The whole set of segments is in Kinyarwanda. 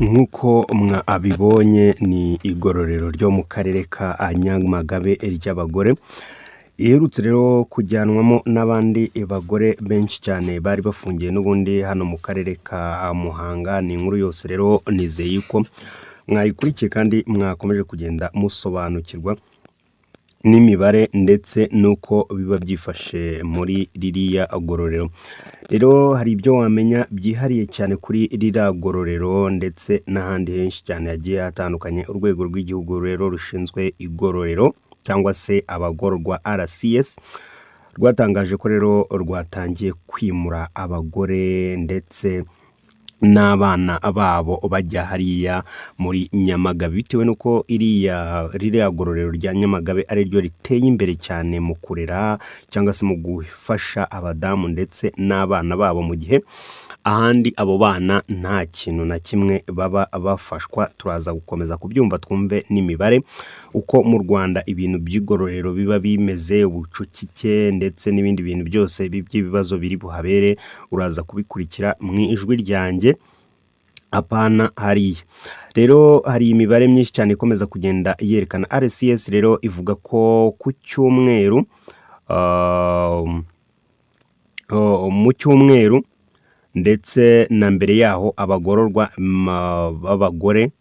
Nk'uko abibonye ni igororero ryo mu karere ka Nyamagabe ry'abagore, iherutse rero kujyanwamo n'abandi bagore benshi cyane bari bafungiye n'ubundi hano mu karere ka Muhanga. Ni inkuru yose rero nizeye ko mwayikurikiye kandi mwakomeje kugenda musobanukirwa n'imibare ndetse nuko biba byifashe muri ririya gororero. Rero hari ibyo wamenya byihariye cyane kuri ririya gororero ndetse n'ahandi henshi cyane hagiye hatandukanye. Urwego rw'igihugu rero rushinzwe igororero cyangwa se abagororwa RCS rwatangaje ko rero rwatangiye kwimura abagore ndetse n'abana babo bajya hariya muri Nyamagabe, bitewe nuko ririya gororero rya Nyamagabe ari ryo riteye imbere cyane mu kurera cyangwa se mu gufasha abadamu ndetse n'abana babo, mu gihe ahandi abo bana nta kintu na kimwe baba bafashwa. Turaza gukomeza kubyumva twumve n'imibare uko mu Rwanda ibintu by'igororero biba bimeze, ubucucike ndetse n'ibindi bintu byose by'ibibazo biri buhabere. Uraza kubikurikira mu ijwi ryanjye apana hariya. Rero hari imibare myinshi cyane ikomeza kugenda yerekana. RCS rero ivuga ko ku cyumweru mu cyumweru ndetse na mbere yaho abagororwa b'abagore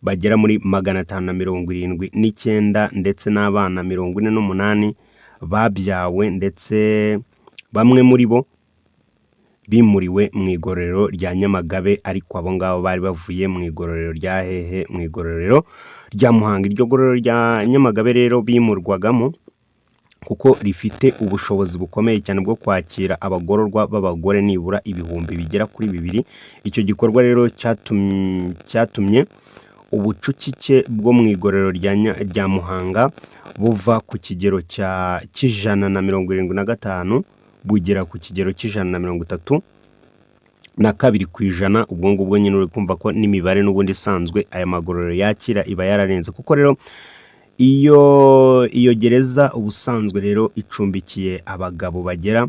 bagera muri 579 ndetse n'abana 48 babyawe, ndetse bamwe muri bo bimuriwe mu igororero rya Nyamagabe, ariko abo ngabo bari bavuye mu igororero rya hehe, mu igororero rya Muhanga. Iryo gororero rya Nyamagabe rero bimurwagamo kuko rifite ubushobozi bukomeye cyane bwo kwakira abagororwa b'abagore nibura ibihumbi bigera kuri 2. Icyo gikorwa rero cyatumye ubucucike bwo mu igororero rya Muhanga buva ku kigero cy'175 bugera ku kigero cy'32%. Ubwo ngubwo nyine uri kumva ko n'imibare n'ubundi isanzwe aya magororero yakira iba yararenze, kuko rero iyo gereza ubusanzwe rero icumbikiye abagabo bagera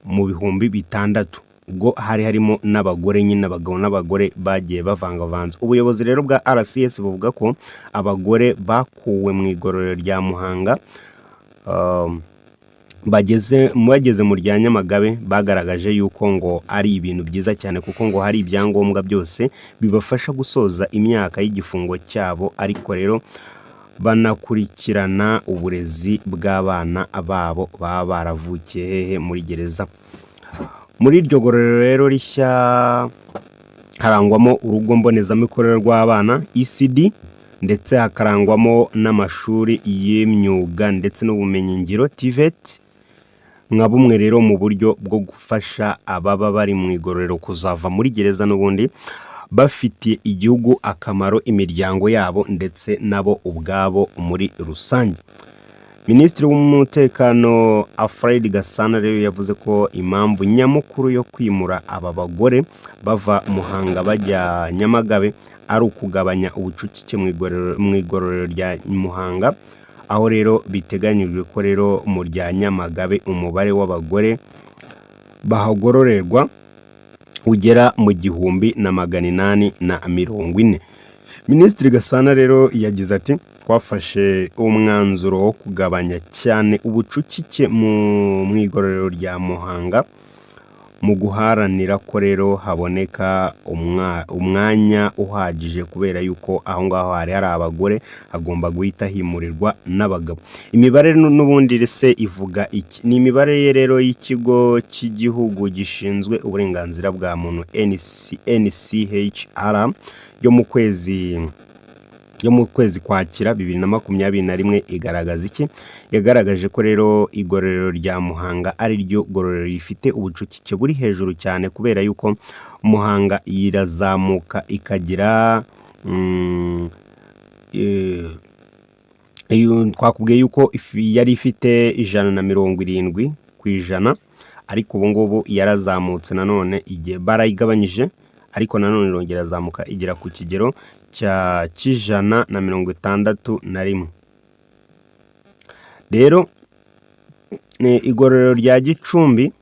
mu bihumbi 6. Ubwo hari harimo n'abagore nyine, abagabo n'abagore bagiye bavangavanze. Ubuyobozi rero bwa RCS buvuga ko abagore bakuwe mu igororero rya Muhanga bageze mu rya Nyamagabe bagaragaje yuko ngo ari ibintu byiza cyane, kuko ngo hari ibyangombwa byose bibafasha gusoza imyaka y'igifungo cyabo, ariko rero banakurikirana uburezi bw'abana babo baba baravukiye hehe, muri gereza. Muri iryo gororero rero rishya harangwamo urugo mbonezamikorere rw'abana ECD, ndetse hakarangwamo n'amashuri y'imyuga ndetse n'ubumenyingiro TVET, nka bumwe rero mu buryo bwo gufasha ababa bari mu igororero kuzava muri gereza n'ubundi bafitiye igihugu akamaro, imiryango yabo ndetse nabo ubwabo muri rusange. Minisitiri w'umutekano Alfred Gasana rero yavuze ko impamvu nyamukuru yo kwimura aba bagore bava Muhanga bajya Nyamagabe ari ukugabanya ubucucike mu igororero rya Muhanga, aho rero biteganyijwe ko rero mu rya Nyamagabe umubare w'abagore bahagororerwa ugera mu 1840. Minisitiri Gasana rero yagize ati twafashe umwanzuro wo kugabanya cyane ubucucike mu igororero rya Muhanga mu guharanira ko rero haboneka umwanya uhagije, kubera yuko aho ngaho hari abagore hagomba guhita himurirwa n'abagabo. Imibare n'ubundi se ivuga iki? Ni imibare rero y'ikigo cy'igihugu gishinzwe uburenganzira bwa muntu NCHR yo mu kwezi Kwakira 2021 igaragaza iki? Yagaragaje ko rero igororero rya Muhanga ari ryo gororero rifite ubucucike buri hejuru cyane, kubera yuko Muhanga irazamuka ikagira twakubwiye yuko yari ifite 170%, ariko ubu ngubu yarazamutse nanone igihe barayigabanyije, ariko nanone irongera azamuka igera ku kigero cya 161. Rero igororero rya Gicumbi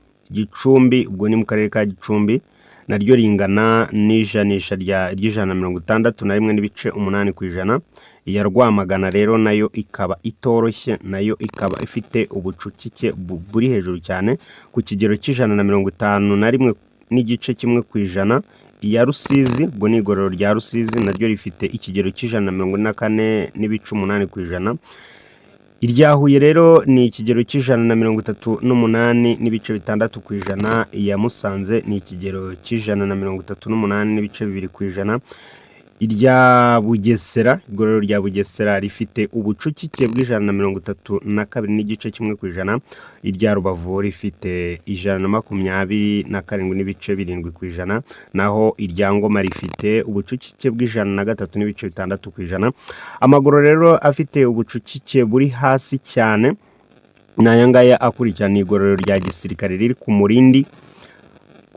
ubwo ni mu karere ka Gicumbi naryo ringana n'ijanisha ry'ijana na 61.8 kw'ijana. Iya Rwamagana rero nayo ikaba itoroshye, nayo ikaba ifite ubucucike buri hejuru cyane ku kigero cy'ijana na 51.1 kw'ijana. Iya Rusizi, ubwo ni igororero rya Rusizi, naryo rifite ikigero cy'ijana na 44.8 kw'ijana. Irya Huye rero ni ikigero cy'ijana na 38.6 kw'ijana. Iya Musanze ni ikigero cy'ijana na 38.2 kw'ijana. Irya Bugesera, igororero rya Bugesera rifite ubucucike bw'ijana na 32.1 kw'ijana. Irya Rubavu rifite ijana na 27.7 kw'ijana, naho irya Ngoma rifite ubucucike bw'ijana na 3.6 kw'ijana. Amagororero rero afite ubucucike buri hasi cyane n'aya ngaya akurikirana igororero rya gisirikare riri ku Murindi,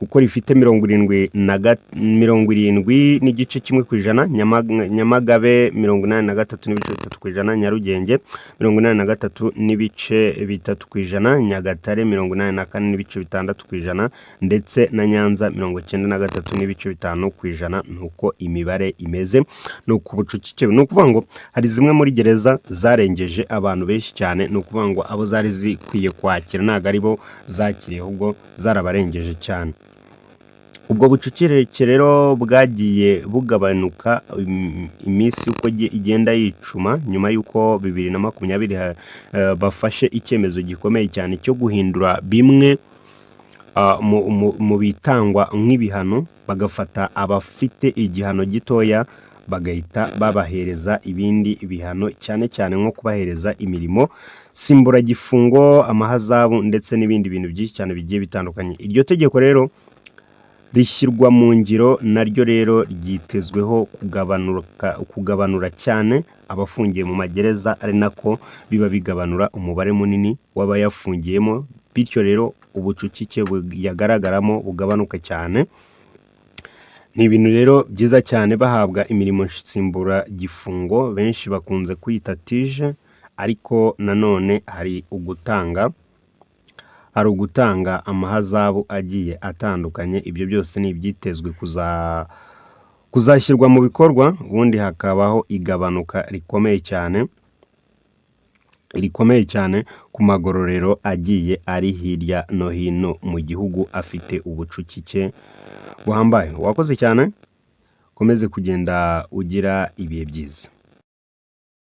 kuko rifite 70.1 kw'ijana. Nyamagabe 83.3 kw'ijana. Nyarugenge 83.3 kw'ijana. Nyagatare 84.6 kw'ijana, ndetse na Nyanza 93.5 kw'ijana. Nuko imibare imeze, nuko ubucucike, nukuvuga ngo hari zimwe muri gereza zarengeje abantu benshi cyane, nukuvuga ngo abo zari zikwiye kwakira ntago ari bo zakiriye, ahubwo zarabarengeje cyane. Ubwo bucucike rero bwagiye bugabanuka iminsi uko igenda yicuma, nyuma y'uko 2020 bafashe icyemezo gikomeye cyane cyo guhindura bimwe mu bitangwa nk'ibihano, bagafata abafite igihano gitoya bagahita babahereza ibindi bihano, cyane cyane nko kubahereza imirimo simburagifungo, amahazabu, ndetse n'ibindi bintu byinshi cyane bigiye bitandukanye. Iryo tegeko rero rishyirwa mu ngiro, naryo rero ryitezweho kugabanura cyane abafungiye mu magereza, ari nako biba bigabanura umubare munini w'abayafungiyemo, bityo rero ubucucike yagaragaramo bugabanuka cyane. Ni ibintu rero byiza cyane, bahabwa imirimo nsimburagifungo, benshi bakunze kwita tije, ariko nanone hari ugutanga amahazabu agiye atandukanye. Ibyo byose ni ibyitezwe kuzashyirwa mu bikorwa, ubundi hakabaho igabanuka rikomeye cyane ku magororero agiye ari hirya no hino mu gihugu afite ubucucike buhambaye. Wakoze cyane, komeze kugenda ugira ibihe byiza.